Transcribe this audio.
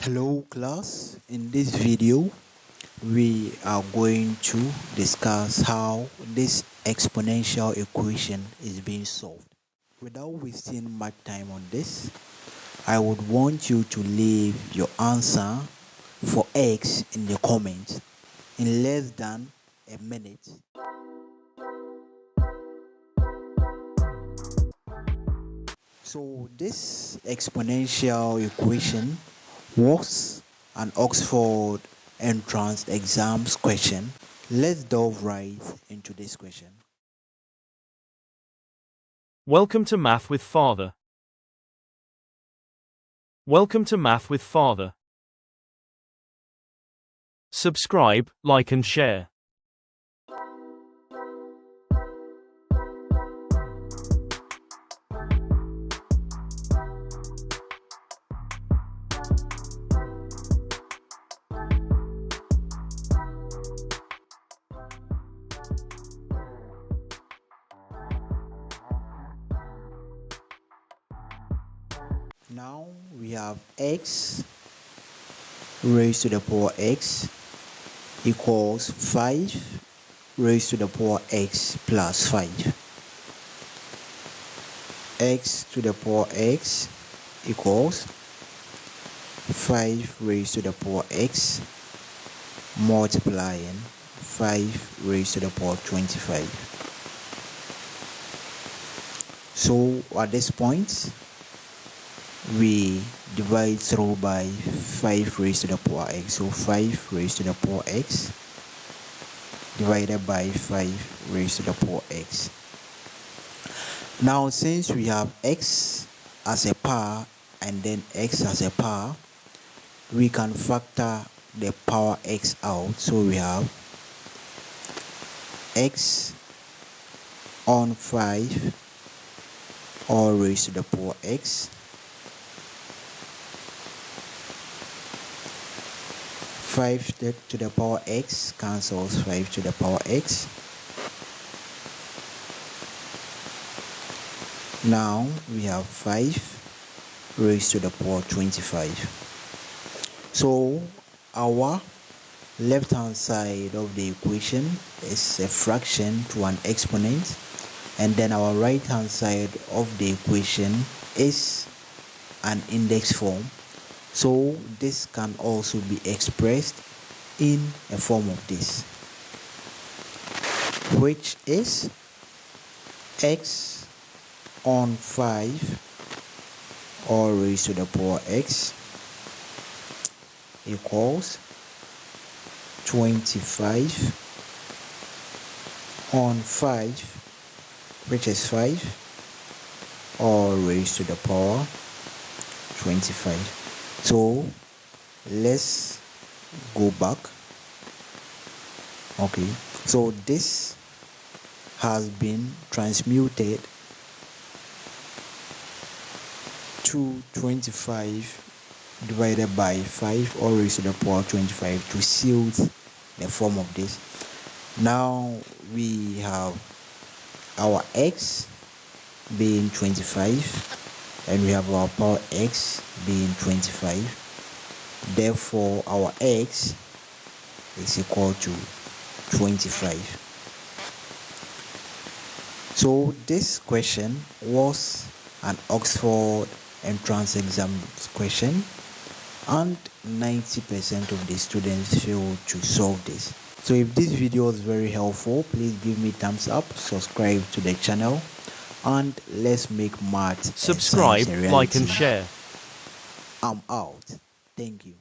Hello class, in this video we are going to discuss how this exponential equation is being solved. Without wasting much time on this, I would want you to leave your answer for x in the comments in less than a minute. So this exponential equation was an Oxford entrance exams question. Let's delve right into this question. Welcome to Math with Father. Welcome to Math with Father. Subscribe, like and share. Now we have x raised to the power x equals 5 raised to the power x plus 5. X to the power x equals 5 raised to the power x multiplying 5 raised to the power 25. So at this point, we divide through by 5 raised to the power x. So 5 raised to the power x divided by 5 raised to the power x. Now since we have x as a power and then x as a power, we can factor the power x out. So we have x on 5 all raised to the power x 5 to the power x cancels 5 to the power x. Now we have 5 raised to the power 25. So our left hand side of the equation is a fraction to an exponent, and then our right hand side of the equation is an index form. So this can also be expressed in a form of this, which is x on 5 all raised to the power x equals 25 on 5, which is 5 all raised to the power 25. So let's go back. Okay, so this has been transmuted to 25 divided by 5 all raised to the power 25 to seal the form of this. Now we have our x being 25 and we have our power x being 25. Therefore our x is equal to 25. So this question was an Oxford entrance exam question, and 90% of the students failed to solve this. So if this video was very helpful, please give me thumbs up, subscribe to the channel, and let's make math Subscribe, and science a reality. like and share. I'm out. Thank you.